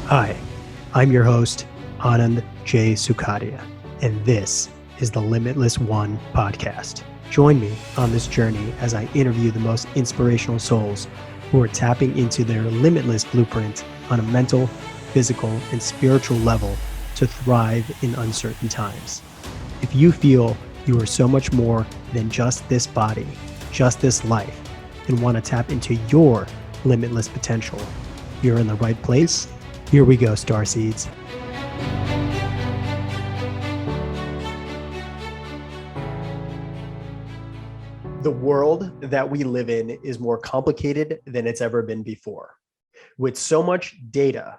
Hi, I'm your host, Anand J. Sukadia, and this is the Limitless One podcast. Join me on this journey as I interview the most inspirational souls who are tapping into their limitless blueprint on a mental, physical, and spiritual level to thrive in uncertain times. If you feel you are so much more than just this body, just this life, and want to tap into your limitless potential, you're in the right place. Here we go, starseeds. The world that we live in is more complicated than it's ever been before. With so much data,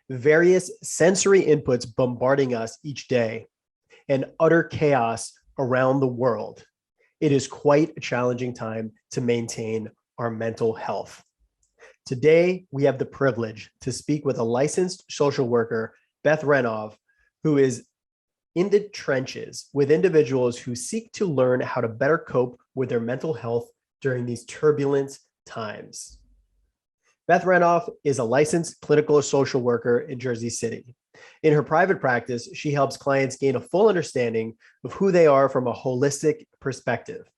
various sensory inputs bombarding us each day, and utter chaos around the world, it is quite a challenging time to maintain our mental health. Today, we have the privilege to speak with a licensed social worker, Beth Renov, who is in the trenches with individuals who seek to learn how to better cope with their mental health during these turbulent times. Beth Renov is a licensed clinical social worker in Jersey City. In her private practice, she helps clients gain a full understanding of who they are from a holistic perspective.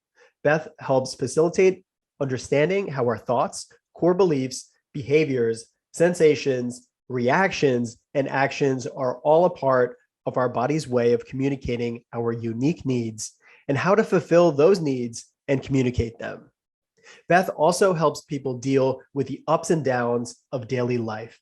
Beth helps facilitate understanding how our thoughts, core beliefs, behaviors, sensations, reactions, and actions are all a part of our body's way of communicating our unique needs and how to fulfill those needs and communicate them. Beth also helps people deal with the ups and downs of daily life.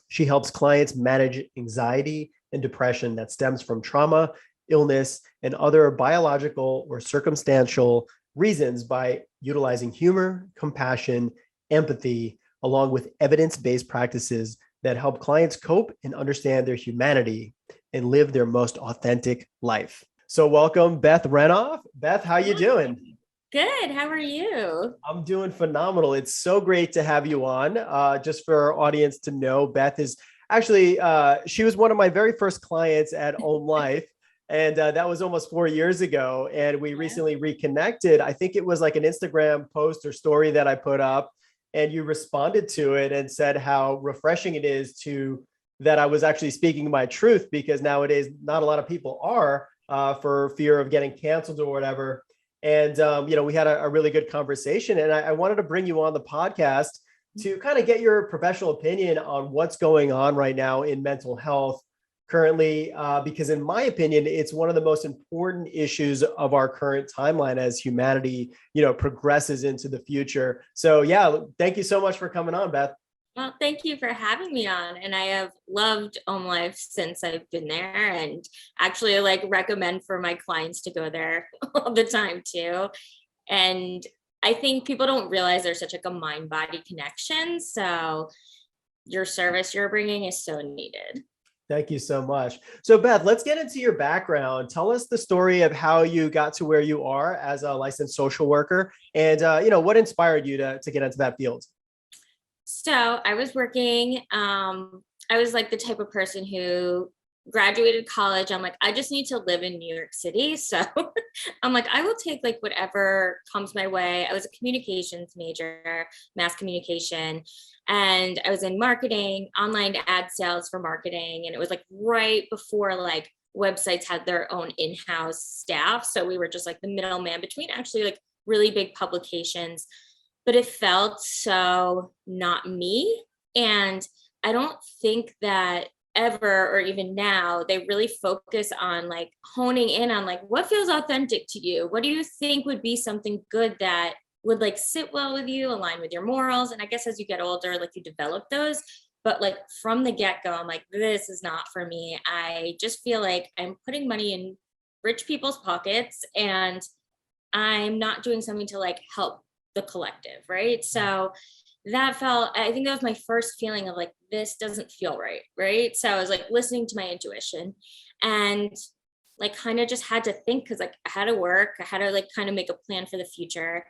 She helps clients manage anxiety and depression that stems from trauma, illness, and other biological or circumstantial reasons by utilizing humor, compassion, empathy, along with evidence-based practices that help clients cope and understand their humanity and live their most authentic life. So welcome, Beth Renov. Beth, how you doing? Good. How are you? I'm doing phenomenal. It's so great to have you on. Just for our audience to know, Beth is actually, she was one of my very first clients at Om Life. And that was almost 4 years ago. And we recently reconnected. I think it was like an Instagram post or story that I put up, and you responded to it and said how refreshing it is to that I was actually speaking my truth, because nowadays not a lot of people are for fear of getting canceled or whatever. And we had a really good conversation, and I wanted to bring you on the podcast to kind of get your professional opinion on what's going on right now in mental health currently, because in my opinion, it's one of the most important issues of our current timeline as humanity, progresses into the future. So yeah, thank you so much for coming on, Beth. Well, thank you for having me on. And I have loved Home Life since I've been there, and actually recommend for my clients to go there all the time too. And I think people don't realize there's such a mind-body connection. So your service you're bringing is so needed. Thank you so much. So Beth, let's get into your background. Tell us the story of how you got to where you are as a licensed social worker, and what inspired you to get into that field. So I was working, I was like the type of person who graduated college. I'm like, I just need to live in New York City. So I'm like, I will take like whatever comes my way. I was a communications major, mass communication, and I was in marketing, online ad sales for marketing. And it was like right before like websites had their own in-house staff. So we were just like the middleman between actually like really big publications, but it felt so not me. And I don't think that ever, or even now, they really focus on like honing in on like what feels authentic to you. What do you think would be something good that would like sit well with you, align with your morals? And I guess as you get older, like you develop those. But like from the get-go, I'm like, this is not for me. I just feel like I'm putting money in rich people's pockets, and I'm not doing something to like help the collective, right? So that felt, I think that was my first feeling of like, this doesn't feel right, right? So I was like listening to my intuition, and like kind of just had to think, because like I had to work, I had to like kind of make a plan for the future.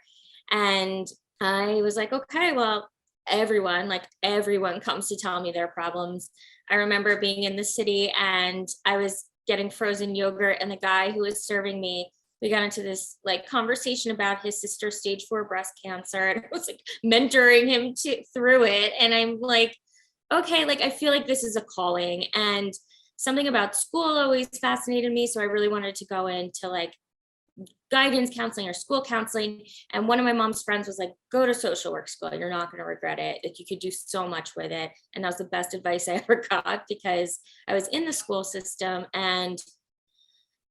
And I was like, okay, well, everyone comes to tell me their problems. I remember being in the city and I was getting frozen yogurt, and the guy who was serving me, we got into this like conversation about his sister's stage 4 breast cancer, and I was like mentoring him through it. And I'm like, okay, like I feel like this is a calling, and something about school always fascinated me. So I really wanted to go into like guidance counseling or school counseling. And one of my mom's friends was like, go to social work school. You're not going to regret it. Like you could do so much with it. And that was the best advice I ever got, because I was in the school system and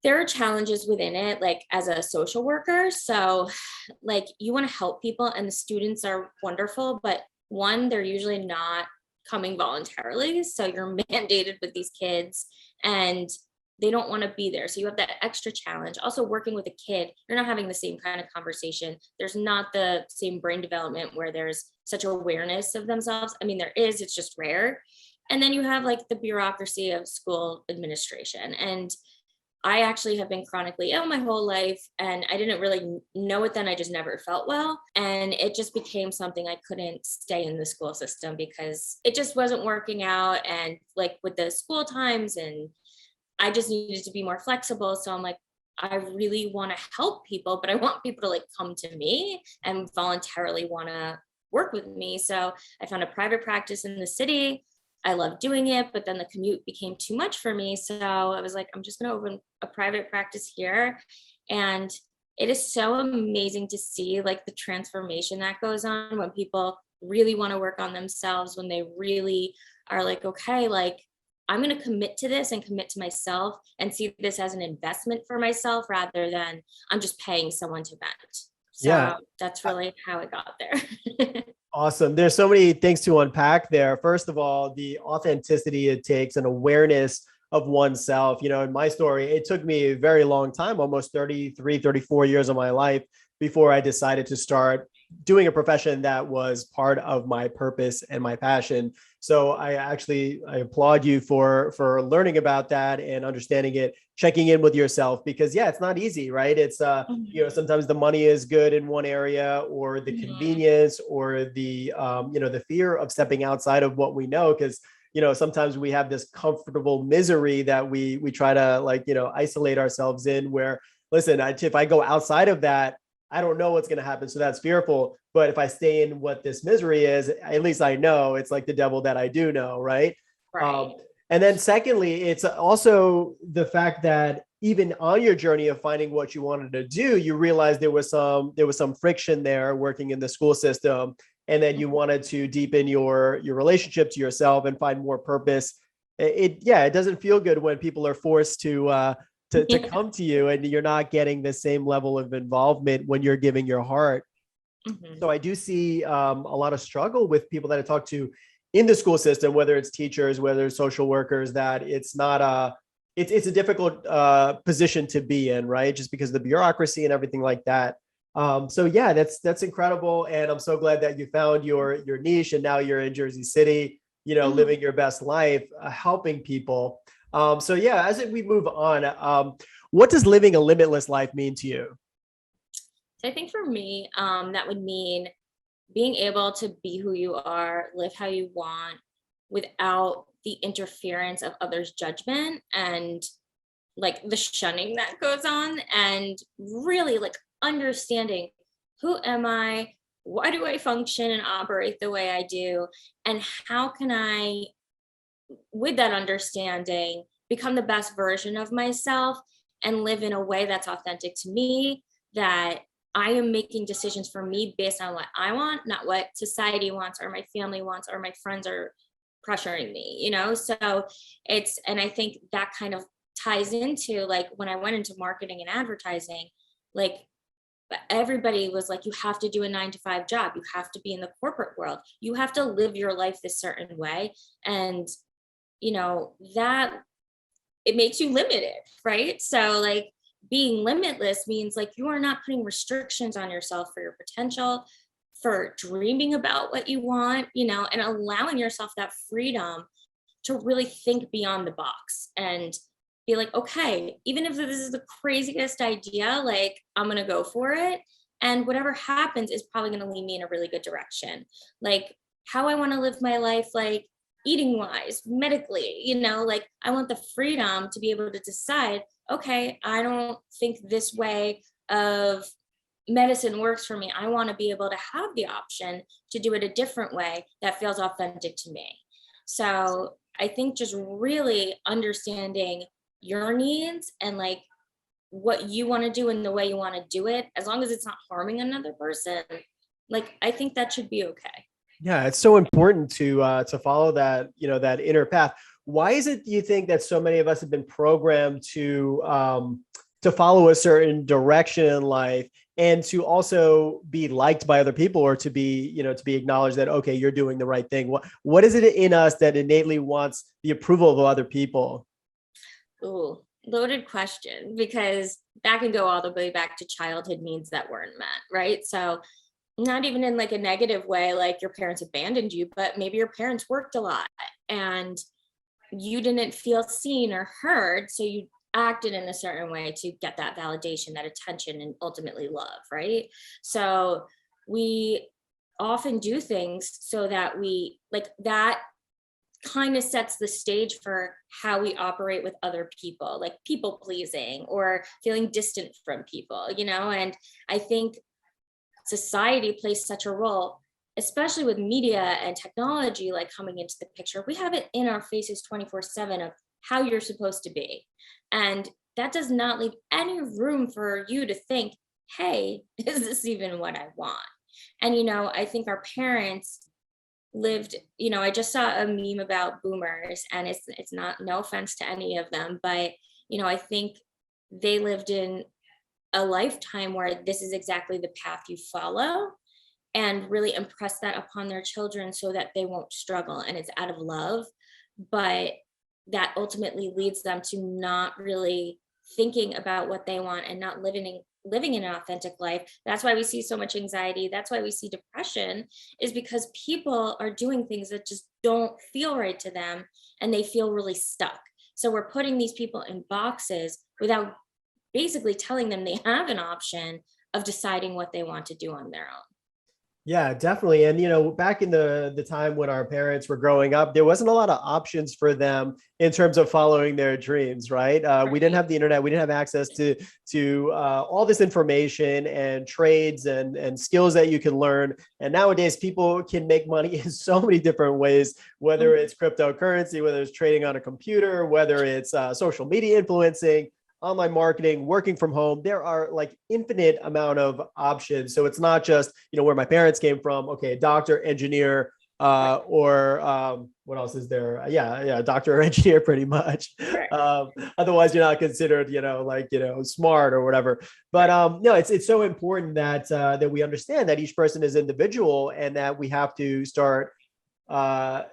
there are challenges within it, like as a social worker. So like you want to help people and the students are wonderful, but one, they're usually not coming voluntarily. So you're mandated with these kids and they don't want to be there. So you have that extra challenge. Also working with a kid, you're not having the same kind of conversation. There's not the same brain development where there's such awareness of themselves. I mean, there is, it's just rare. And then you have like the bureaucracy of school administration. And I actually have been chronically ill my whole life and I didn't really know it then. I just never felt well. And it just became something I couldn't stay in the school system because it just wasn't working out. And like with the school times, and I just needed to be more flexible. So I'm like, I really want to help people, but I want people to like come to me and voluntarily want to work with me. So I found a private practice in the city. I love doing it, but then the commute became too much for me. So I was like, I'm just going to open a private practice here. And it is so amazing to see like the transformation that goes on when people really want to work on themselves, when they really are like, okay, like I'm going to commit to this and commit to myself and see this as an investment for myself rather than I'm just paying someone to vent. Yeah. So that's really how I got there. Awesome. There's so many things to unpack there. First of all, the authenticity it takes and awareness of oneself. You know, in my story, it took me a very long time, almost 33, 34 years of my life before I decided to start doing a profession that was part of my purpose and my passion. So I applaud you for learning about that and understanding it, checking in with yourself, because yeah, it's not easy, right? It's you know, sometimes the money is good in one area, or the convenience, or the you know, the fear of stepping outside of what we know, because you know, sometimes we have this comfortable misery that we try to, like, you know, isolate ourselves in, where listen, if I go outside of that, I don't know what's going to happen. So that's fearful. But if I stay in what this misery is, at least I know it's like the devil that I do know. Right. Right. And then secondly, it's also the fact that even on your journey of finding what you wanted to do, you realized there was some friction there working in the school system. And then you wanted to deepen your relationship to yourself and find more purpose. Yeah, it doesn't feel good when people are forced to come to you and you're not getting the same level of involvement when you're giving your heart. So I do see a lot of struggle with people that I talk to in the school system, whether it's teachers, whether it's social workers, that it's not it's a difficult position to be in, right? Just because of the bureaucracy and everything like that. So yeah, that's incredible, and I'm so glad that you found your niche, and now you're in Jersey City, you know, living your best life, helping people. So yeah, as we move on, what does living a limitless life mean to you? So I think for me, that would mean being able to be who you are, live how you want without the interference of others' judgment and like the shunning that goes on, and really like understanding who am I? Why do I function and operate the way I do? And how can I, with that understanding, become the best version of myself and live in a way that's authentic to me, that I am making decisions for me based on what I want, not what society wants or my family wants or my friends are pressuring me, you know? So it's, and I think that kind of ties into like when I went into marketing and advertising, like everybody was like, you have to do a 9 to 5 job. You have to be in the corporate world. You have to live your life this certain way. And, you know, that it makes you limited, right? So like being limitless means like you are not putting restrictions on yourself for your potential, for dreaming about what you want, you know, and allowing yourself that freedom to really think beyond the box and be like, okay, even if this is the craziest idea, like I'm gonna go for it. And whatever happens is probably gonna lead me in a really good direction. Like how I wanna live my life, like eating wise, medically, you know, like I want the freedom to be able to decide, okay, I don't think this way of medicine works for me. I want to be able to have the option to do it a different way that feels authentic to me. So I think just really understanding your needs and like what you want to do and the way you want to do it, as long as it's not harming another person, like I think that should be okay. Yeah, it's so important to follow that, that inner path. Why is it, do you think, that so many of us have been programmed to follow a certain direction in life, and to also be liked by other people, or to be acknowledged that, okay, you're doing the right thing? What is it in us that innately wants the approval of other people? Ooh, loaded question, because that can go all the way back to childhood needs that weren't met, right? So not even in like a negative way, like your parents abandoned you, but maybe your parents worked a lot and you didn't feel seen or heard. So you acted in a certain way to get that validation, that attention, and ultimately love, right? So we often do things so that we like that kind of sets the stage for how we operate with other people, like people pleasing or feeling distant from people, and I think society plays such a role, especially with media and technology like coming into the picture. We have it in our faces 24/7 of how you're supposed to be. And that does not leave any room for you to think, hey, is this even what I want? And, I think our parents lived, I just saw a meme about boomers, and it's not, no offense to any of them, but, I think they lived in a lifetime where this is exactly the path you follow, and really impress that upon their children so that they won't struggle, and it's out of love. But that ultimately leads them to not really thinking about what they want and not living in an authentic life. That's why we see so much anxiety, that's why we see depression, is because people are doing things that just don't feel right to them, and they feel really stuck. So we're putting these people in boxes without basically telling them they have an option of deciding what they want to do on their own. Yeah, definitely. And back in the time when our parents were growing up, there wasn't a lot of options for them in terms of following their dreams, right? We didn't Right. have the internet, we didn't have access to all this information and trades and skills that you can learn. And nowadays, people can make money in so many different ways, whether Mhm. it's cryptocurrency, whether it's trading on a computer, whether it's social media influencing, online marketing, working from home. There are like infinite amount of options. So it's not just, where my parents came from. Okay, doctor, engineer, Right. or what else is there? Yeah, doctor or engineer, pretty much. Right. Otherwise, you're not considered, smart or whatever. But Right. no, it's so important that we understand that each person is individual, and that we have to start uh,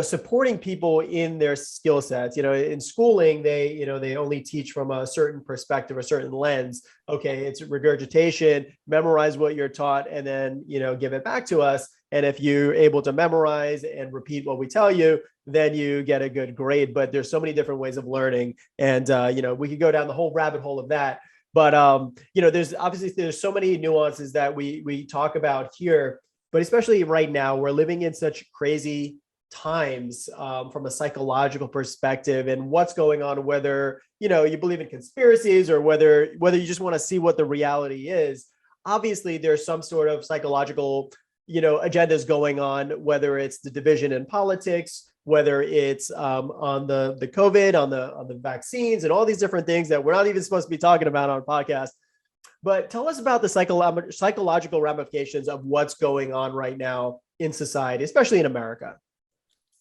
supporting people in their skill sets. In schooling, they only teach from a certain perspective, a certain lens. Okay, it's regurgitation, memorize what you're taught, and then, give it back to us. And if you're able to memorize and repeat what we tell you, then you get a good grade. But there's so many different ways of learning. And, we could go down the whole rabbit hole of that. But, there's so many nuances that we talk about here, but especially right now, we're living in such crazy times, from a psychological perspective, and what's going on, whether you believe in conspiracies, or whether you just want to see what the reality is. Obviously, there's some sort of psychological agendas going on, whether it's the division in politics, whether it's on the COVID, on the vaccines, and all these different things that we're not even supposed to be talking about on a podcast. But tell us about the psychological ramifications of what's going on right now in society, especially in America.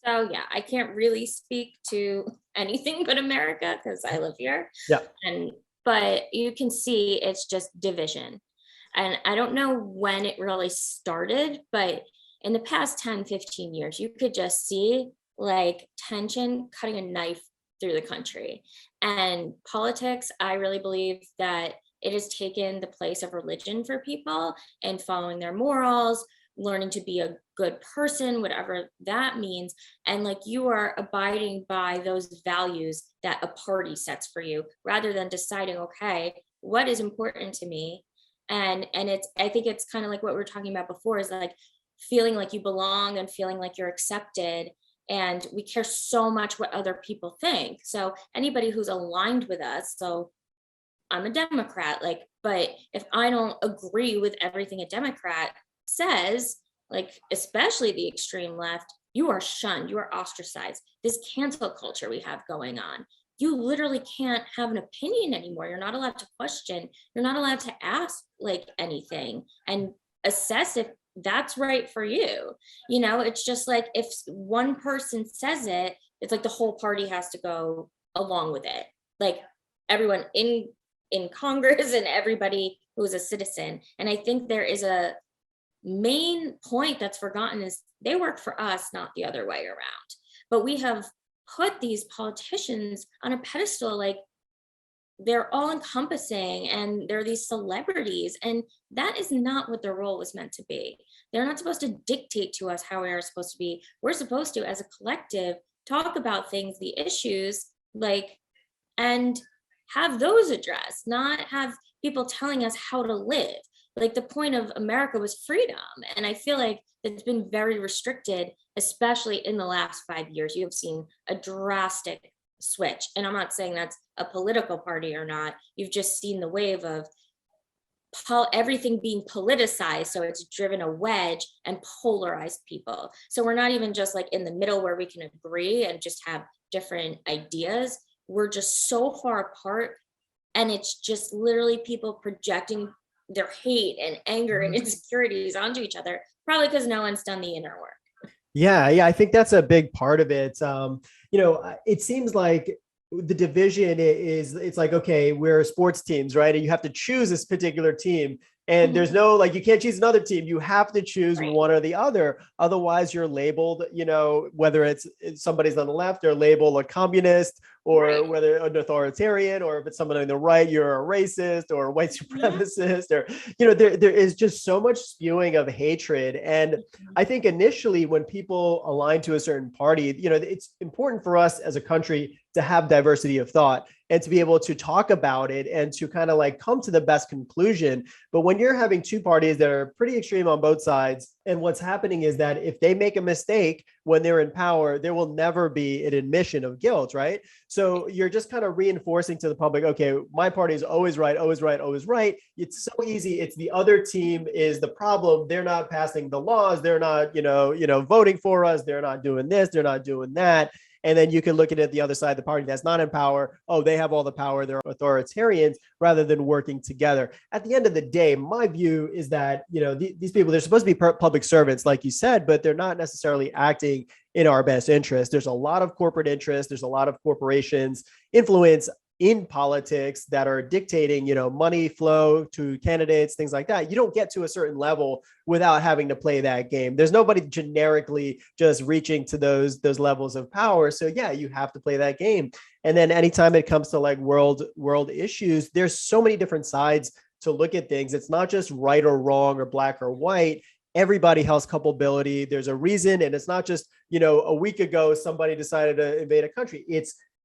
So yeah, I can't really speak to anything but America because I live here. Yeah. And but you can see it's just division. And I don't know when it really started, but in the past 10, 15 years, you could just see like tension cutting a knife through the country. And politics, I really believe that it has taken the place of religion for people and following their morals, learning to be a good person, whatever that means. And like you are abiding by those values that a party sets for you rather than deciding, okay, what is important to me? And it's, I think it's kind of like what we were talking about before, is like feeling like you belong and feeling like you're accepted. And we care so much what other people think. So anybody who's aligned with us, so I'm a Democrat, like, but if I don't agree with everything a Democrat says, like, especially the extreme left, you are shunned, you are ostracized. This cancel culture we have going on, you literally can't have an opinion anymore. You're not allowed to question. You're not allowed to ask like anything and assess if that's right for you. You know, it's just like if one person says it, it's like the whole party has to go along with it. Like everyone in Congress and everybody who is a citizen. And I think there is a main point that's forgotten is they work for us, not the other way around. But we have put these politicians on a pedestal, like they're all encompassing and they're these celebrities. And that is not what their role was meant to be. They're not supposed to dictate to us how we are supposed to be. We're supposed to, as a collective, talk about things, the issues, like, and have those addressed, not have people telling us how to live. Like the point of America was freedom. And I feel like it's been very restricted, especially in the last 5 years. You have seen a drastic switch. And I'm not saying that's a political party or not. You've just seen the wave of everything being politicized. So it's driven a wedge and polarized people. So we're not even just like in the middle where we can agree and just have different ideas. We're just so far apart. And it's just literally people projecting their hate and anger and insecurities onto each other, probably because no one's done the inner work. Yeah, I think that's a big part of it. It seems like the division is, it's like, okay, we're sports teams, right? And you have to choose this particular team. And there's no, like, you can't choose another team. You have to choose one or the other. Otherwise, you're labeled, whether it's somebody's on the left, they're labeled a communist, or whether an authoritarian, or if it's someone on the right, you're a racist or a white supremacist, or, there is just so much spewing of hatred. And I think initially when people align to a certain party, it's important for us as a country to have diversity of thought and to be able to talk about it and to kind of like come to the best conclusion. But when you're having two parties that are pretty extreme on both sides, and what's happening is that if they make a mistake when they're in power, there will never be an admission of guilt, right? So you're just kind of reinforcing to the public, okay, my party is always right, always right, always right. It's so easy. It's the other team is the problem. They're not passing the laws. They're not, voting for us. They're not doing this. They're not doing that. And then you can look at it the other side, the party that's not in power. Oh, they have all the power. They're authoritarians, rather than working together. At the end of the day, my view is that, these people, they're supposed to be public servants, like you said, but they're not necessarily acting in our best interest. There's a lot of corporate interest. There's a lot of corporations influence in politics that are dictating, money flow to candidates, things like that. You don't get to a certain level without having to play that game. There's nobody generically just reaching to those levels of power. So yeah, you have to play that game. And then anytime it comes to like world issues, there's so many different sides to look at things. It's not just right or wrong or black or white. Everybody has culpability. There's a reason. And it's not just, a week ago, somebody decided to invade a country.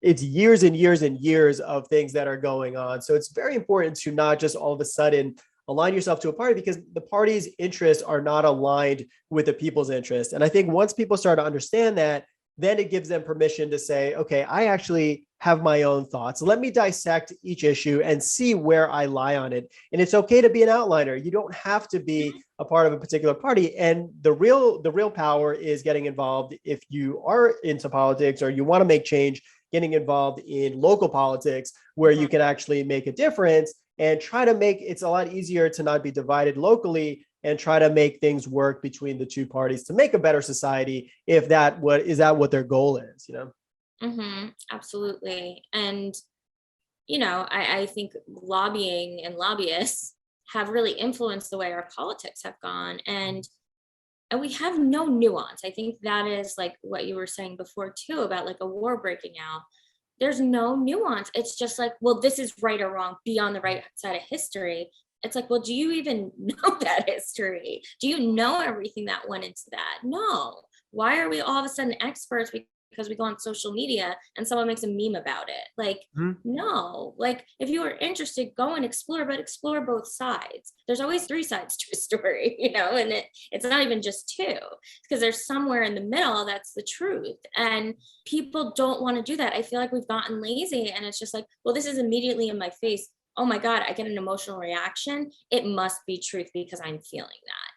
It's years and years and years of things that are going on. So it's very important to not just all of a sudden align yourself to a party, because the party's interests are not aligned with the people's interests. And I think once people start to understand that, then it gives them permission to say, okay, I actually have my own thoughts. Let me dissect each issue and see where I lie on it. And it's okay to be an outliner. You don't have to be a part of a particular party. And the real power is getting involved. If you are into politics or you want to make change, getting involved in local politics where you can actually make a difference and try to make it's a lot easier to not be divided locally and try to make things work between the two parties to make a better society, if that what their goal is, Absolutely. And I think lobbying and lobbyists have really influenced the way our politics have gone, and we have no nuance. I think that is like what you were saying before too, about like a war breaking out. There's no nuance. It's just like, well, this is right or wrong, be on the right side of history. It's like, well, do you even know that history? Do you know everything that went into that? No. Why are we all of a sudden experts because we go on social media and someone makes a meme about it? Like, no. Like, if you are interested, go and explore, but explore both sides. There's always three sides to a story, and it's not even just two, because there's somewhere in the middle that's the truth. And people don't want to do that. I feel like we've gotten lazy, and it's just like, well, this is immediately in my face. Oh my God, I get an emotional reaction. It must be truth because I'm feeling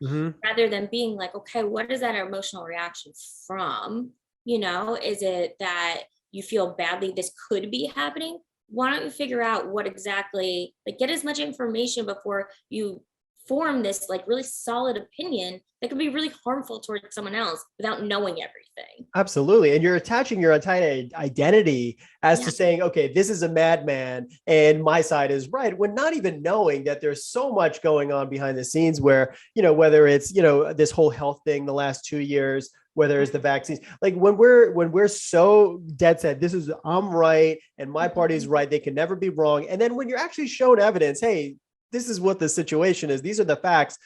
Mhm. rather than being like, okay, what is that emotional reaction from? Is it that you feel badly this could be happening? Why don't you figure out what exactly, like, get as much information before you form this like really solid opinion that could be really harmful towards someone else without knowing everything. Absolutely. And you're attaching your entire identity as Yeah. to saying, okay, this is a madman and my side is right, when not even knowing that there's so much going on behind the scenes where, whether it's, this whole health thing the last 2 years, whether it's the vaccines, like when we're so dead set, this is I'm right and my party's right, they can never be wrong. And then when you're actually shown evidence, hey, this is what the situation is, these are the facts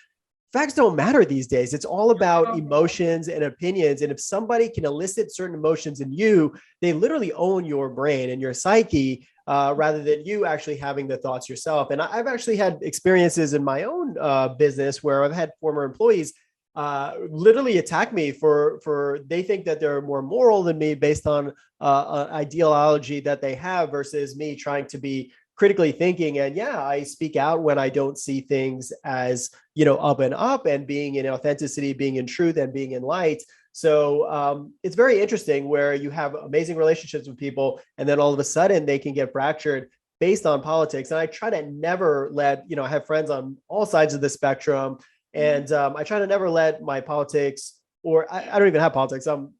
don't matter these days. It's all about emotions and opinions. And if somebody can elicit certain emotions in you, they literally own your brain and your psyche, rather than you actually having the thoughts yourself. And I've actually had experiences in my own business where I've had former employees literally attack me for they think that they're more moral than me based on an ideology that they have versus me trying to be critically thinking. And yeah, I speak out when I don't see things as, up and up, and being in authenticity, being in truth, and being in light. So it's very interesting where you have amazing relationships with people, and then all of a sudden they can get fractured based on politics. And I try to never let, I have friends on all sides of the spectrum, and I try to never let my politics, or I don't even have politics. I'm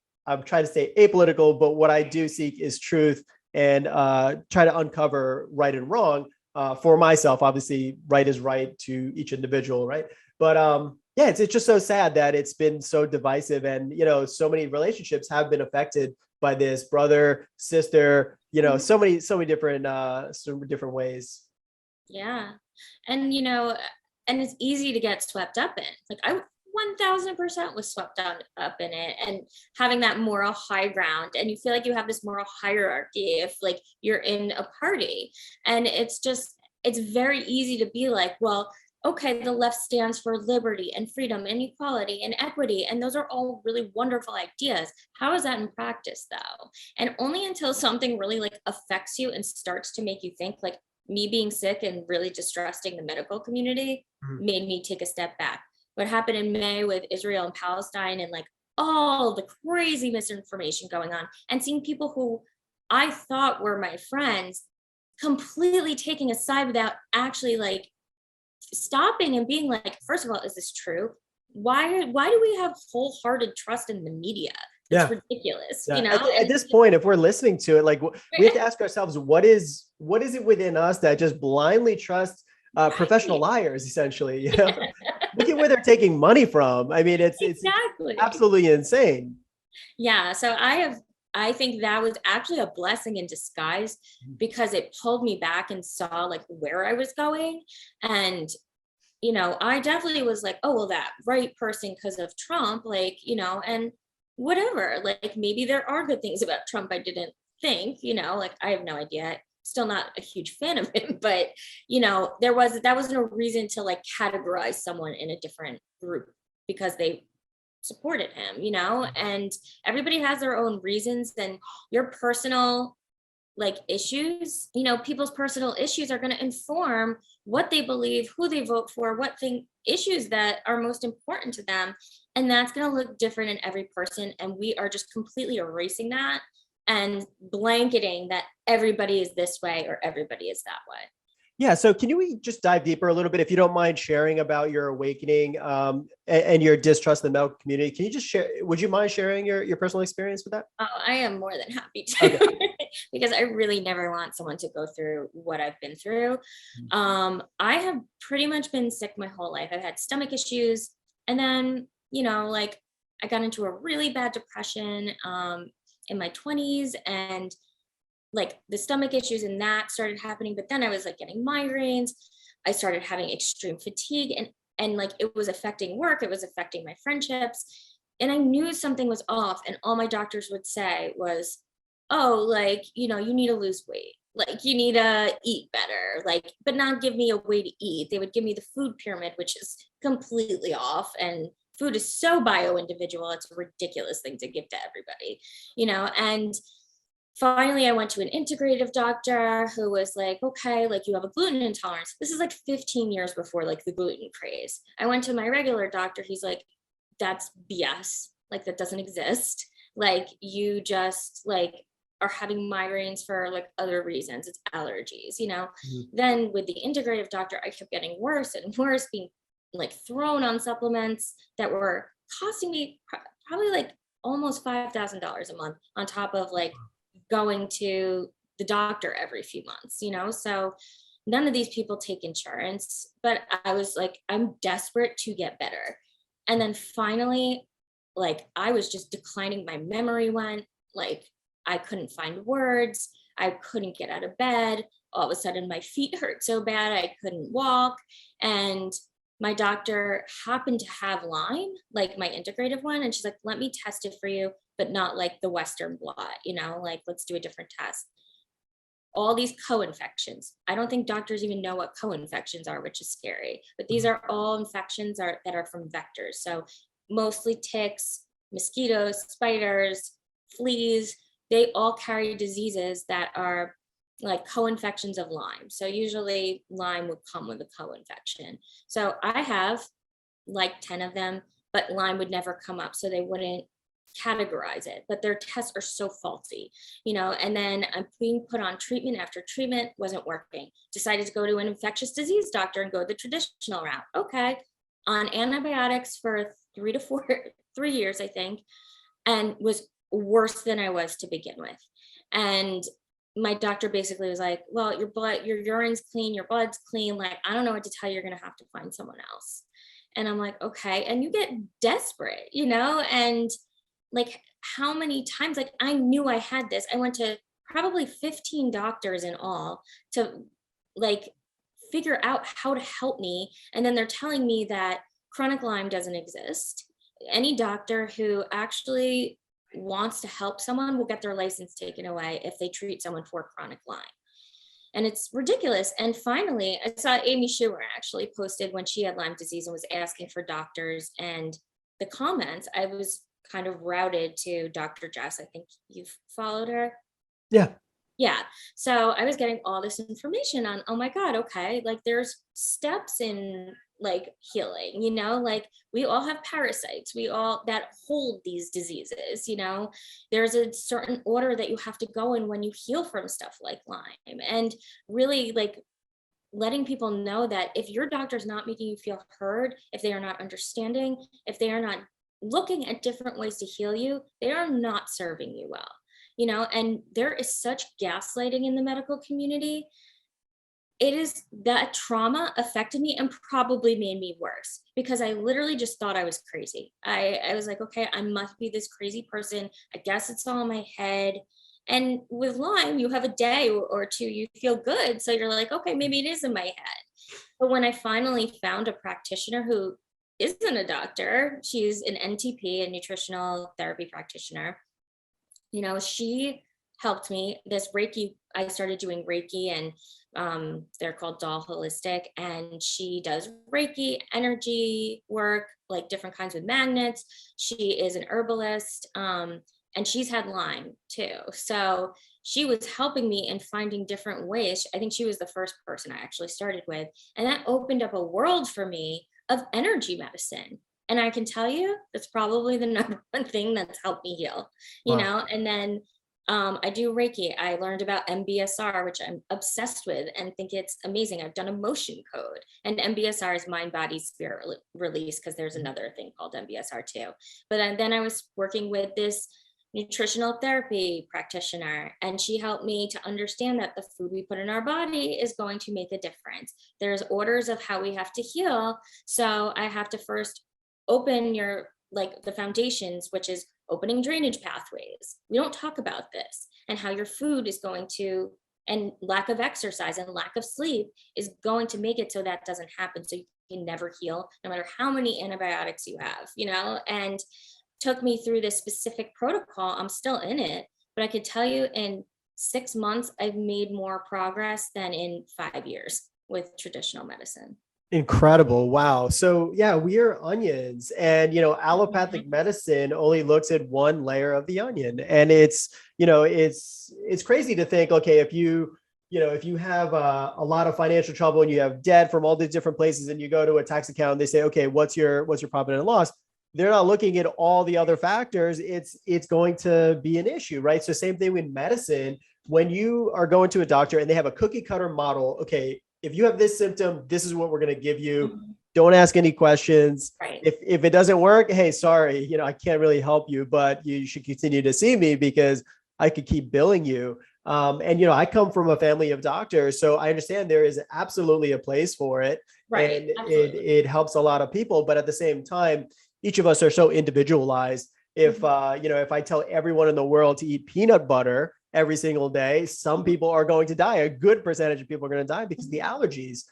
trying to stay apolitical, but what I do seek is truth, and try to uncover right and wrong for myself. Obviously, right is right to each individual, right? But yeah, it's just so sad that it's been so divisive, and so many relationships have been affected by this, brother, sister, so many different ways. Yeah. And and it's easy to get swept up in. Like I 1000% was swept up in it, and having that moral high ground, and you feel like you have this moral hierarchy if like you're in a party. And it's very easy to be like, well, okay, the left stands for liberty and freedom and equality and equity, and those are all really wonderful ideas. How is that in practice though? And only until something really like affects you and starts to make you think, like me being sick and really distrusting the medical community Mhm. made me take a step back. What happened in May with Israel and Palestine, and like all the crazy misinformation going on, and seeing people who I thought were my friends completely taking a side without actually like stopping and being like, first of all, is this true? Why do we have wholehearted trust in the media? That's Yeah. ridiculous, Yeah. At and this point, if we're listening to it, like we have to ask ourselves, what is it within us that just blindly trusts professional right. liars, essentially? Look at where they're taking money from. I mean, it's Exactly. absolutely insane. Yeah, so I think that was actually a blessing in disguise, because it pulled me back and saw like where I was going. And I definitely was like, oh well, that right person because of Trump, like, and whatever, like maybe there are good things about Trump I didn't think, like I have no idea. Still not a huge fan of him, but that was no reason to like categorize someone in a different group because they supported him, and everybody has their own reasons, and your personal like issues, people's personal issues are going to inform what they believe, who they vote for, what thing issues that are most important to them. And that's going to look different in every person. And we are just completely erasing that and blanketing that everybody is this way or everybody is that way. Yeah. So can we just dive deeper a little bit, if you don't mind sharing about your awakening, and your distrust in the medical community? Can you just share? Would you mind sharing your personal experience with that? Oh, I am more than happy Okay. to, because I really never want someone to go through what I've been through. I have pretty much been sick my whole life. I've had stomach issues, and then, like I got into a really bad depression in my 20s, and like the stomach issues and that started happening. But then I was like getting migraines. I started having extreme fatigue, and like it was affecting work, it was affecting my friendships. And I knew something was off. And all my doctors would say was, oh, like, you need to lose weight. Like you need to eat better, like, but not give me a way to eat. They would give me the food pyramid, which is completely off. And food is so bio individual. It's a ridiculous thing to give to everybody, and finally I went to an integrative doctor who was like, okay, like you have a gluten intolerance. This is like 15 years before like the gluten craze. I went to my regular doctor. He's like, that's BS. Like that doesn't exist. Like you just like are having migraines for like other reasons. It's allergies, you know. Mhm. Then with the integrative doctor, I kept getting worse and worse, being like thrown on supplements that were costing me probably like almost $5,000 a month on top of like going to the doctor every few months, you know? So none of these people take insurance, but I was like, I'm desperate to get better. And then finally, like I was just declining. My memory went, like I couldn't find words. I couldn't get out of bed. All of a sudden, my feet hurt so bad I couldn't walk. And my doctor happened to have Lyme, like my integrative one. And she's like, let me test it for you, but not like the Western blot, you know, like let's do a different test. All these co-infections. I don't think doctors even know what co-infections are, which is scary. But these are all infections that are from vectors. So mostly ticks, mosquitoes, spiders, fleas. They all carry diseases that are like co-infections of Lyme. So usually Lyme would come with a co-infection. So I have like 10 of them, but Lyme would never come up. So they wouldn't categorize it, but their tests are so faulty, you know. And then I'm being put on treatment after treatment, wasn't working. Decided to go to an infectious disease doctor and go the traditional route. Okay. On antibiotics for 3 years, I think, and was worse than I was to begin with. And my doctor basically was like, well, your blood, your urine's clean, your blood's clean. Like, I don't know what to tell you. You're going to have to find someone else. And I'm like, okay. And you get desperate, you know, and like how many times, like I knew I had this. I went to probably 15 doctors in all to like figure out how to help me. And then they're telling me that chronic Lyme doesn't exist. Any doctor who actually wants to help someone will get their license taken away if they treat someone for chronic Lyme. And it's ridiculous. And finally, I saw Amy Schumer actually posted when she had Lyme disease and was asking for doctors. And the comments, I was kind of routed to Dr. Jess. I think you've followed her. Yeah. Yeah. So I was getting all this information on, oh my God, okay, like there's steps in like healing, you know, like we all have parasites, we all that hold these diseases, you know, there's a certain order that you have to go in when you heal from stuff like Lyme. And really like letting people know that if your doctor's not making you feel heard, if they are not understanding, if they are not looking at different ways to heal you, they are not serving you well, you know. And there is such gaslighting in the medical community. It is that trauma affected me and probably made me worse because I literally just thought I was crazy. I was like, okay, I must be this crazy person. I guess it's all in my head. And with Lyme, you have a day or two, you feel good. So you're like, okay, maybe it is in my head. But when I finally found a practitioner who isn't a doctor, she's an NTP, a nutritional therapy practitioner, you know, she helped me. This Reiki, I started doing Reiki, and they're called Doll Holistic, and she does Reiki energy work, like different kinds of magnets. She is an herbalist, and she's had Lyme too. So she was helping me in finding different ways. I think she was the first person I actually started with, and that opened up a world for me of energy medicine. And I can tell you, that's probably the number one thing that's helped me heal, you Wow. know. And then I do Reiki. I learned about MBSR, which I'm obsessed with and think it's amazing. I've done emotion code, and MBSR is mind, body, spirit release, because there's another thing called MBSR too. But then I was working with this nutritional therapy practitioner, and she helped me to understand that the food we put in our body is going to make a difference. There's orders of how we have to heal. So I have to first open your like the foundations, which is opening drainage pathways. We don't talk about this, and how your food is going to, and lack of exercise and lack of sleep is going to make it so that doesn't happen. So you can never heal no matter how many antibiotics you have, you know. And took me through this specific protocol. I'm still in it, but I could tell you in 6 months, I've made more progress than in 5 years with traditional medicine. Incredible. Wow. So yeah, we are onions, and allopathic Mhm. medicine only looks at one layer of the onion, and it's it's crazy to think, okay, if if you have a lot of financial trouble and you have debt from all these different places, and you go to a tax account and they say, okay, what's your profit and loss? They're not looking at all the other factors. It's going to be an issue, right? So same thing with medicine. When you are going to a doctor and they have a cookie cutter model, okay, if you have this symptom, this is what we're going to give you. Mhm. Don't ask any questions. Right. If it doesn't work, hey, sorry, I can't really help you, but you should continue to see me because I could keep billing you. And I come from a family of doctors, so I understand there is absolutely a place for it, Right. and Absolutely. it helps a lot of people. But at the same time, each of us are so individualized. If if I tell everyone in the world to eat peanut butter every single day, some people are going to die. A good percentage of people are going to die because of the allergies.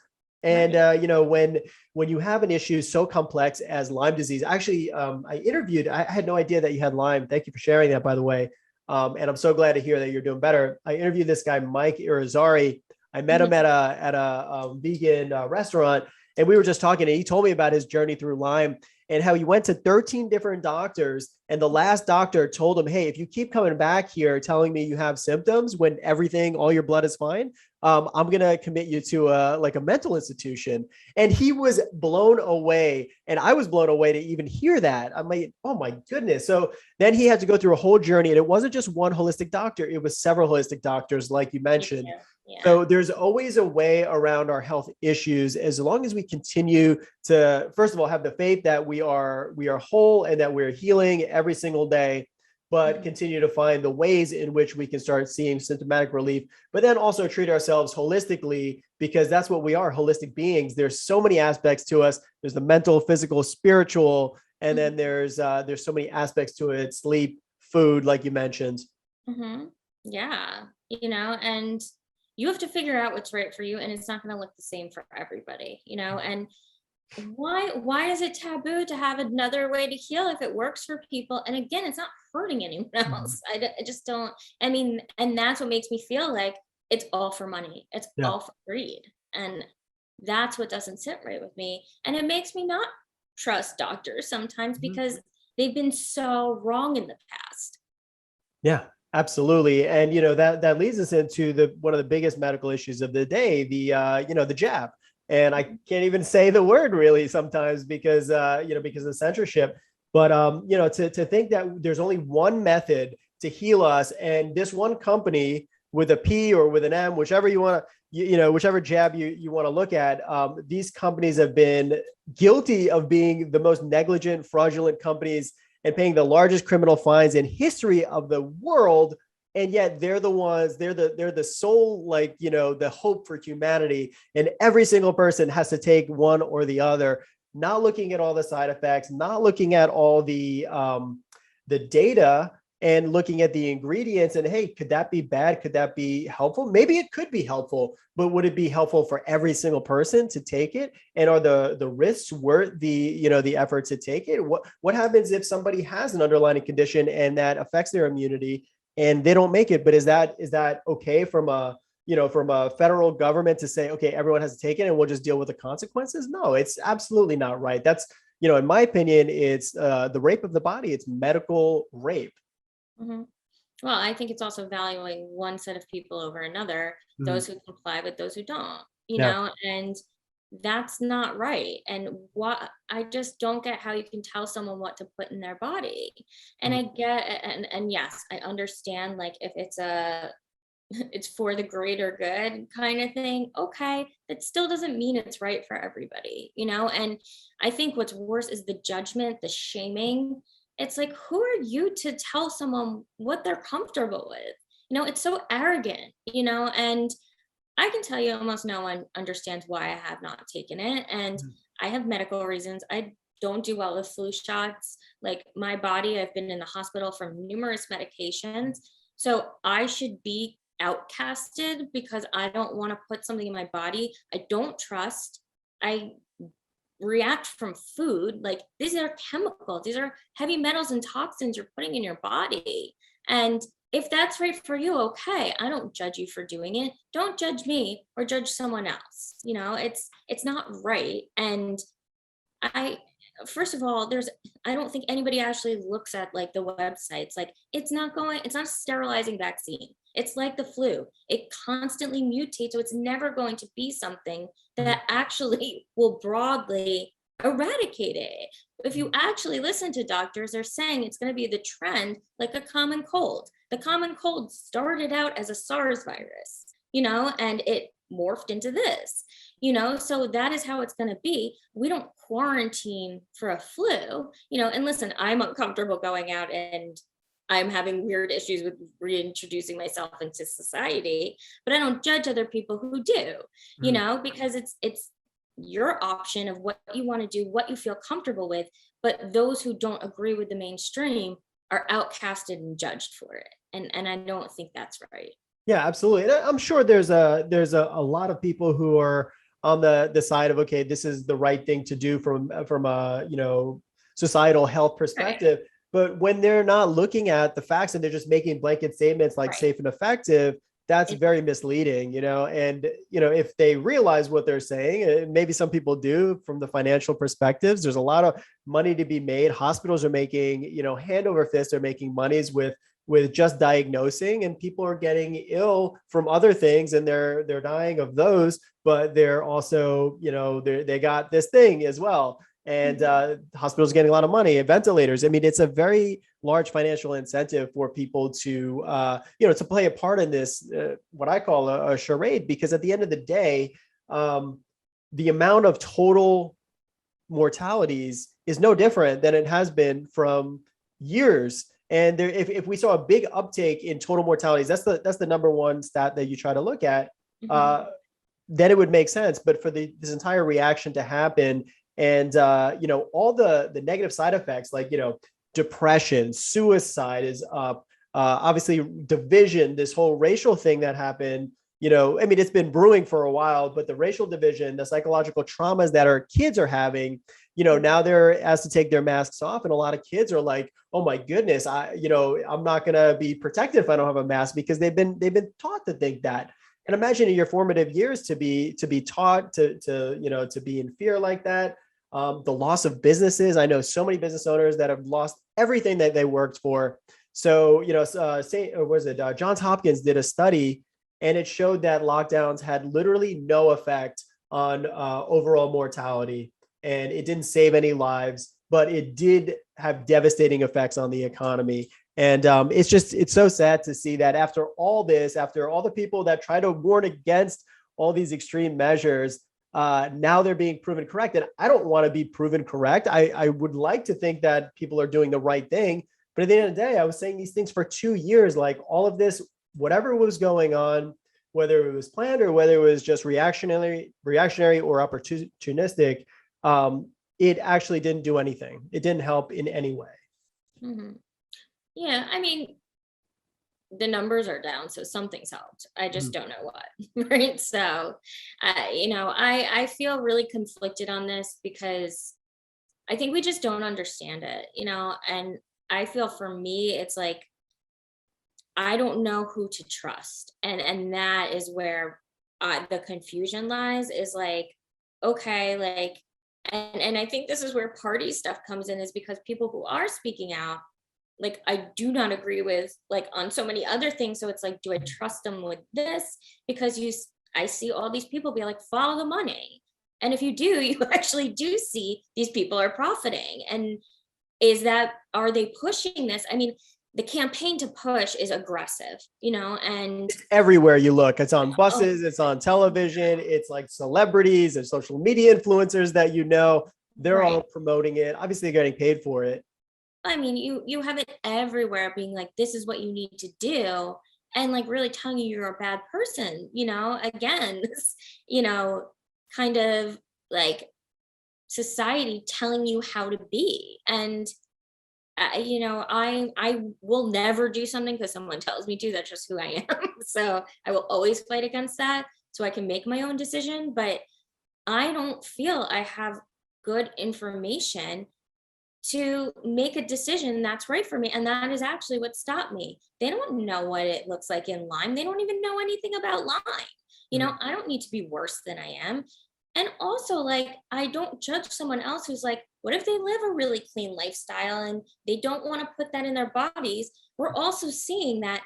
And Right. when you have an issue so complex as Lyme disease, actually, I had no idea that you had Lyme. Thank you for sharing that, by the way. And I'm so glad to hear that you're doing better. I interviewed this guy, Mike Irizarry. I met him Mhm. at a vegan restaurant, and we were just talking, and he told me about his journey through Lyme and how he went to 13 different doctors. And the last doctor told him, hey, if you keep coming back here telling me you have symptoms when all your blood is fine, I'm going to commit you to a mental institution. And he was blown away. And I was blown away to even hear that. I'm like, oh my goodness. So then he had to go through a whole journey. And it wasn't just one holistic doctor, it was several holistic doctors, like you Me mentioned. too. Yeah. So there's always a way around our health issues, as long as we continue to, first of all, have the faith that we are whole and that we're healing every single day, but Mhm. continue to find the ways in which we can start seeing symptomatic relief, but then also treat ourselves holistically, because that's what we are, holistic beings. There's so many aspects to us. There's the mental, physical, spiritual, and then Mhm. there's so many aspects to it: sleep, food, like you mentioned. Mhm. Yeah. And you have to figure out what's right for you, and it's not going to look the same for everybody. And why is it taboo to have another way to heal if it works for people? And again, it's not hurting anyone Mhm. else. I just don't. I mean, and that's what makes me feel like it's all for money. It's Yeah. all for greed. And that's what doesn't sit right with me. And it makes me not trust doctors sometimes Mhm. because they've been so wrong in the past. Yeah, absolutely. And that leads us into the one of the biggest medical issues of the day, the jab. And I Mhm. can't even say the word really sometimes because of censorship. But to think that there's only one method to heal us, and this one company with a P or with an M, whichever you want to, whichever jab you want to look at, these companies have been guilty of being the most negligent, fraudulent companies and paying the largest criminal fines in history of the world. And yet they're the sole, the hope for humanity. And every single person has to take one or the other, not looking at all the side effects, not looking at all the data, and looking at the ingredients. And hey, could that be bad? Could that be helpful? Maybe it could be helpful, but would it be helpful for every single person to take it? And are the risks worth the effort to take it? What happens if somebody has an underlying condition and that affects their immunity and they don't make it? But is that okay from a federal government to say, okay, everyone has to take it and we'll just deal with the consequences? No, it's absolutely not right. That's, in my opinion, it's the rape of the body. It's medical rape. Mhm. Well, I think it's also valuing one set of people over another, Mhm. those who comply with those who don't, Yeah. and that's not right. And what I just don't get how you can tell someone what to put in their body. And Mhm. I get and yes, I understand like if it's a it's for the greater good kind of thing. Okay, that still doesn't mean it's right for everybody. And I think what's worse is the judgment, the shaming. It's like, who are you to tell someone what they're comfortable with? It's so arrogant. And I can tell you almost no one understands why I have not taken it. And Mhm. I have medical reasons. I don't do well with flu shots. Like my body, I've been in the hospital from numerous medications. So I should be outcasted because I don't want to put something in my body I don't trust. I react from food. Like these are chemicals, these are heavy metals and toxins you're putting in your body. And if that's right for you, okay, I don't judge you for doing it. Don't judge me or judge someone else. It's not right. And I first of all, I don't think anybody actually looks at like the websites. Like it's not sterilizing vaccine. It's like the flu. It constantly mutates. So it's never going to be something that actually will broadly eradicate it. If you actually listen to doctors, they're saying it's going to be the trend like a common cold. The common cold started out as a SARS virus, and it morphed into this, so that is how it's going to be. We don't quarantine for a flu, and listen, I'm uncomfortable going out and I'm having weird issues with reintroducing myself into society, but I don't judge other people who do, because it's your option of what you want to do, what you feel comfortable with, but those who don't agree with the mainstream are outcasted and judged for it. And I don't think that's right. Yeah, absolutely. And I'm sure there's a lot of people who are on the side of, okay, this is the right thing to do from a societal health perspective. Right. But when they're not looking at the facts and they're just making blanket statements like right. safe and effective, that's very misleading, and if they realize what they're saying, maybe some people do from the financial perspectives, there's a lot of money to be made. Hospitals are making, hand over fist, are making monies with just diagnosing, and people are getting ill from other things and they're dying of those, but they're also, they got this thing as well. And hospitals getting a lot of money and ventilators. I mean, it's a very large financial incentive for people to, to play a part in this, what I call a charade, because at the end of the day, the amount of total mortalities is no different than it has been from years. And there, if we saw a big uptake in total mortalities, that's the number one stat that you try to look at, then it would make sense. But for this entire reaction to happen, and all the negative side effects, like depression, suicide is up, obviously division, this whole racial thing that happened. I mean, it's been brewing for a while, but the racial division, the psychological traumas that our kids are having, now they're asked to take their masks off, and a lot of kids are like, oh my goodness, I'm not gonna be protected if I don't have a mask, because they've been taught to think that. And imagine in your formative years to be taught to be in fear like that. The loss of businesses. I know so many business owners that have lost everything that they worked for. So, Johns Hopkins did a study, and it showed that lockdowns had literally no effect on overall mortality, and it didn't save any lives, but it did have devastating effects on the economy. And it's so sad to see that after all this, after all the people that try to warn against all these extreme measures, now they're being proven correct. And I don't want to be proven correct. I would like to think that people are doing the right thing. But at the end of the day, I was saying these things for 2 years, like all of this, whatever was going on, whether it was planned or whether it was just reactionary or opportunistic, it actually didn't do anything. It didn't help in any way. Mm-hmm. Yeah, I mean, the numbers are down, so something's helped. I just don't know what, right? So, I feel really conflicted on this, because I think we just don't understand it, and I feel for me, it's like, I don't know who to trust. And that is where the confusion lies, is like, okay, like, and I think this is where party stuff comes in, is because people who are speaking out, like, I do not agree with, like, on so many other things. So it's like, do I trust them with this? Because I see all these people be like, follow the money. And if you do, you actually do see these people are profiting. And are they pushing this? I mean, the campaign to push is aggressive, and it's everywhere you look. It's on buses, it's on television, it's like celebrities and social media influencers that they're all promoting it. Obviously, they're getting paid for it. I mean, you have it everywhere being like, this is what you need to do, and like really telling you you're a bad person, again, this, kind of like society telling you how to be. And I will never do something because someone tells me to. That's just who I am. So I will always fight against that so I can make my own decision. But I don't feel I have good information to make a decision that's right for me. And that is actually what stopped me. They don't know what it looks like in Lyme. They don't even know anything about Lyme. I don't need to be worse than I am. And also, like, I don't judge someone else who's like, what if they live a really clean lifestyle and they don't want to put that in their bodies? We're also seeing that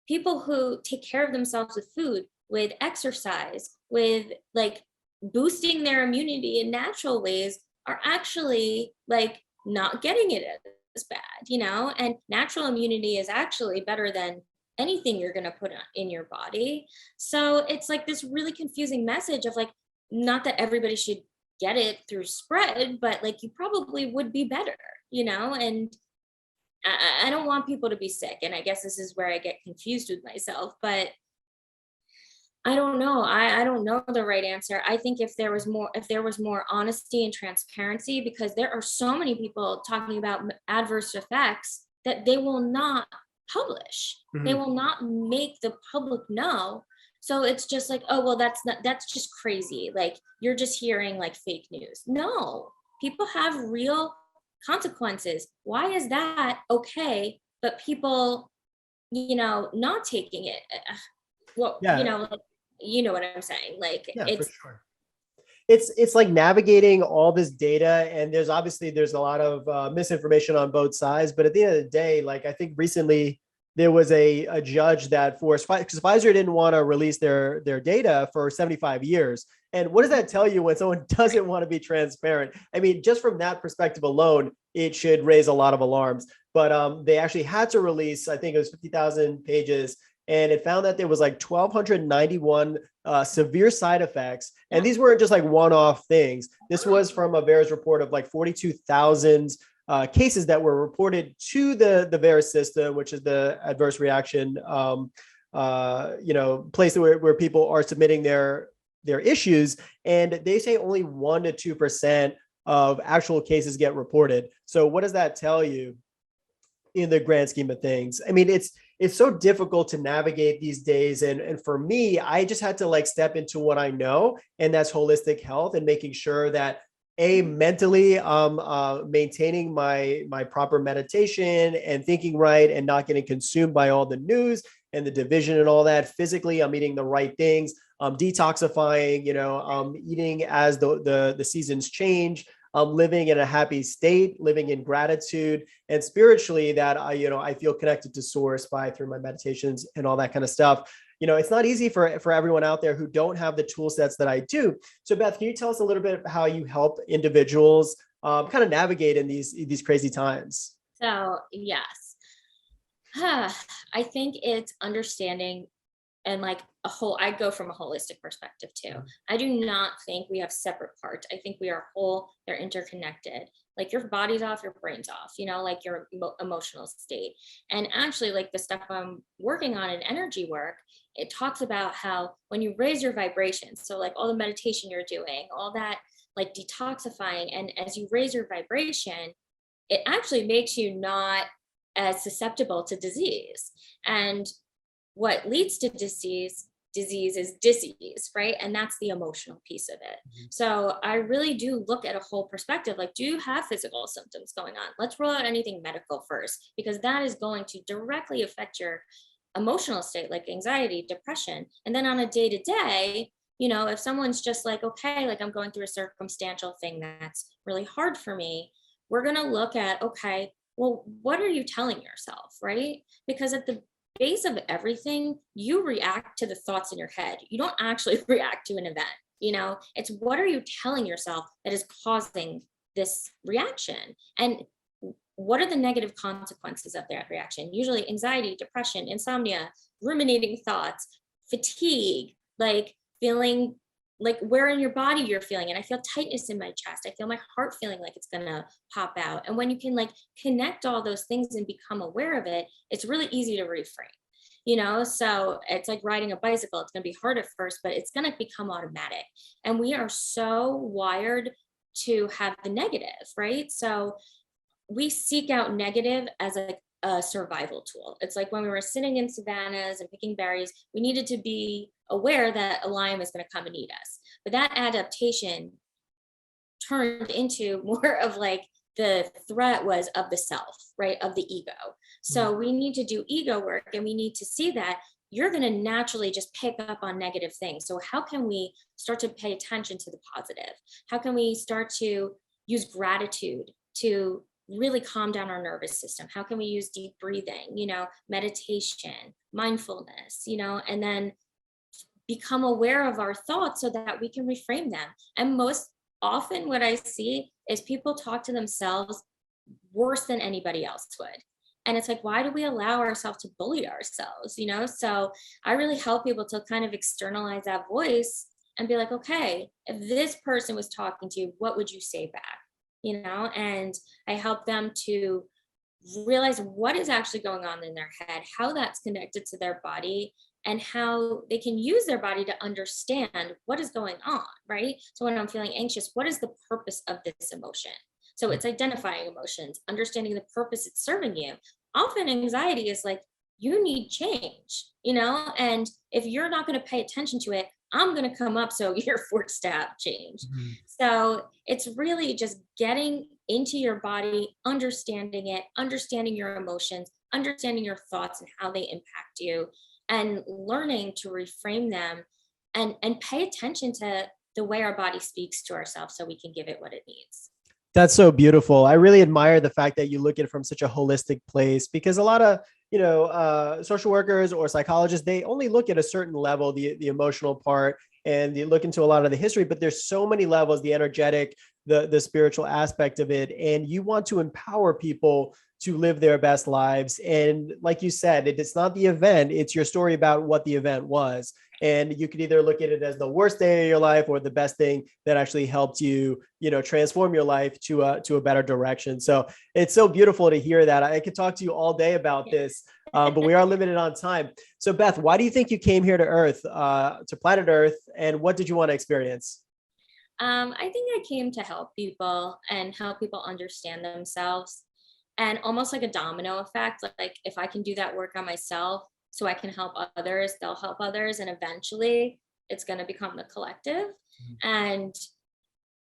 people who take care of themselves with food, with exercise, with like boosting their immunity in natural ways are actually like not getting it as bad, and natural immunity is actually better than anything you're going to put in your body. So it's like this really confusing message of like, not that everybody should get it through spread, but like you probably would be better, and I don't want people to be sick. And I guess this is where I get confused with myself, but I don't know. I don't know the right answer. I think if there was more honesty and transparency, because there are so many people talking about adverse effects that they will not publish. They Mhm. will not make the public know. So it's just like, oh well, that's just crazy. Like you're just hearing like fake news. No, people have real consequences. Why is that okay? But people, not taking it. Well, Yeah, like, you know what I'm saying? Like yeah, for it's sure. It's like navigating all this data, and there's a lot of misinformation on both sides, but at the end of the day, like I think recently there was a judge that forced, because Pfizer didn't want to release their data for 75 years. And what does that tell you when someone doesn't want to be transparent? I mean, just from that perspective alone, it should raise a lot of alarms. But they actually had to release, I think it was 50,000 pages, and it found that there was like 1,291 severe side effects. And yeah. these weren't just like one-off things. This was from a VAERS report of like 42,000 cases that were reported to the VAERS system, which is the adverse reaction place where people are submitting their issues. And they say only 1 to 2% of actual cases get reported. So what does that tell you in the grand scheme of things? I mean, it's so difficult to navigate these days. And for me, I just had to like step into what I know, and that's holistic health, and making sure that mentally maintaining my proper meditation and thinking right, and not getting consumed by all the news and the division and all that. Physically, I'm eating the right things, detoxifying, eating as the seasons change, living in a happy state, living in gratitude, and spiritually that I feel connected to source through my meditations and all that kind of stuff. It's not easy for everyone out there who don't have the tool sets that I do. So Beth, can you tell us a little bit how you help individuals kind of navigate in these crazy times? So yes. I think it's understanding, and like I go from a holistic perspective too. I do not think we have separate parts. I think we are whole, they're interconnected. Like your body's off, your brain's off, like your emotional state. And actually, like the stuff I'm working on in energy work, it talks about how when you raise your vibration, so like all the meditation you're doing, all that like detoxifying, and as you raise your vibration, it actually makes you not as susceptible to disease. And what leads to disease is disease, right? And that's the emotional piece of it. So I really do look at a whole perspective. Like, do you have physical symptoms going on? Let's rule out anything medical first, because that is going to directly affect your emotional state, like anxiety, depression. And then on a day to day, if someone's just like, okay, like I'm going through a circumstantial thing that's really hard for me, we're going to look at, okay, well, what are you telling yourself, right? Because at the base of everything, you react to the thoughts in your head. You don't actually react to an event. It's what are you telling yourself that is causing this reaction? And what are the negative consequences of that reaction? Usually anxiety, depression, insomnia, ruminating thoughts, fatigue, like feeling like where in your body you're feeling. And I feel tightness in my chest. I feel my heart feeling like it's gonna pop out. And when you can like connect all those things and become aware of it, it's really easy to reframe. So it's like riding a bicycle. It's going to be hard at first, but it's going to become automatic. And we are so wired to have the negative, right? So we seek out negative as a survival tool. It's like when we were sitting in savannas and picking berries, we needed to be aware that a lion was going to come and eat us. But that adaptation turned into more of like the threat was of the self, right? Of the ego. So we need to do ego work, and we need to see that you're going to naturally just pick up on negative things. So how can we start to pay attention to the positive? How can we start to use gratitude to really calm down our nervous system? How can we use deep breathing, meditation, mindfulness, and then become aware of our thoughts so that we can reframe them. And most often, what I see is people talk to themselves worse than anybody else would. And it's like, why do we allow ourselves to bully ourselves? So I really help people to kind of externalize that voice and be like, okay, if this person was talking to you, what would you say back? And I help them to realize what is actually going on in their head, how that's connected to their body, and how they can use their body to understand what is going on, right? So when I'm feeling anxious, what is the purpose of this emotion? So it's identifying emotions, understanding the purpose it's serving you. Often anxiety is like, you need change, and if you're not going to pay attention to it, I'm going to come up so you're forced to have change. Mhm. So it's really just getting into your body, understanding it, understanding your emotions, understanding your thoughts and how they impact you, and learning to reframe them and pay attention to the way our body speaks to ourselves so we can give it what it needs. That's so beautiful. I really admire the fact that you look at it from such a holistic place, because a lot of social workers or psychologists, they only look at a certain level, the emotional part, and you look into a lot of the history, but there's so many levels, the energetic, the spiritual aspect of it. And you want to empower people to live their best lives. And like you said, it's not the event, it's your story about what the event was. And you could either look at it as the worst day of your life or the best thing that actually helped you, transform your life to a better direction. So it's so beautiful to hear that. I could talk to you all day about this, but we are limited on time. So Beth, why do you think you came here to Earth, to planet Earth, and what did you want to experience? I think I came to help people and help people understand themselves, and almost like a domino effect. Like if I can do that work on myself, so I can help others, they'll help others, and eventually it's going to become the collective. And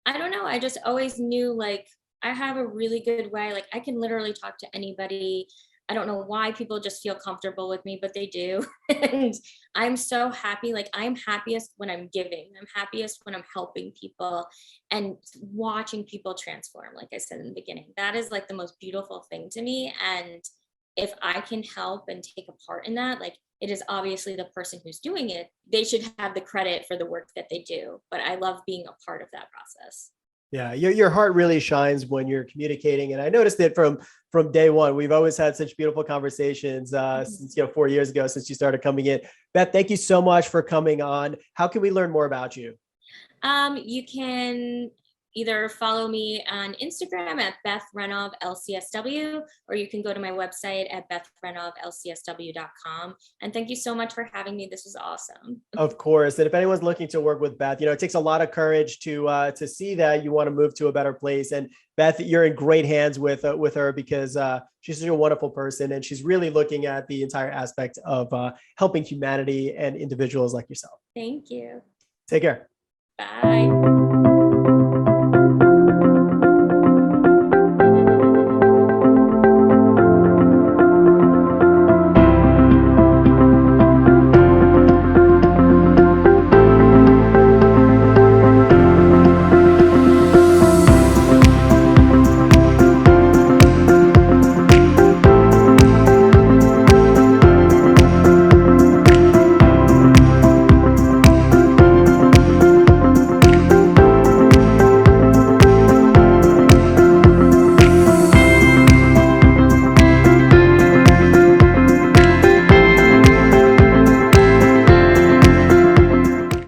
I don't know, I just always knew, like, I have a really good way, like I can literally talk to anybody. I don't know why people just feel comfortable with me, but they do. And I'm so happy. Like I'm happiest when I'm giving. I'm happiest when I'm helping people and watching people transform. Like I said in the beginning, that is like the most beautiful thing to me. And if I can help and take a part in that, like it is obviously the person who's doing it, they should have the credit for the work that they do. But I love being a part of that process. Yeah, your heart really shines when you're communicating, and I noticed it from day one. We've always had such beautiful conversations since 4 years ago, since you started coming in. Beth, thank you so much for coming on. How can we learn more about you? You can either follow me on Instagram at Beth Renov LCSW, or you can go to my website at BethRenovLCSW.com. And thank you so much for having me. This was awesome. Of course. And if anyone's looking to work with Beth, it takes a lot of courage to see that you want to move to a better place. And Beth, you're in great hands with her, because she's such a wonderful person, and she's really looking at the entire aspect of helping humanity and individuals like yourself. Thank you. Take care. Bye.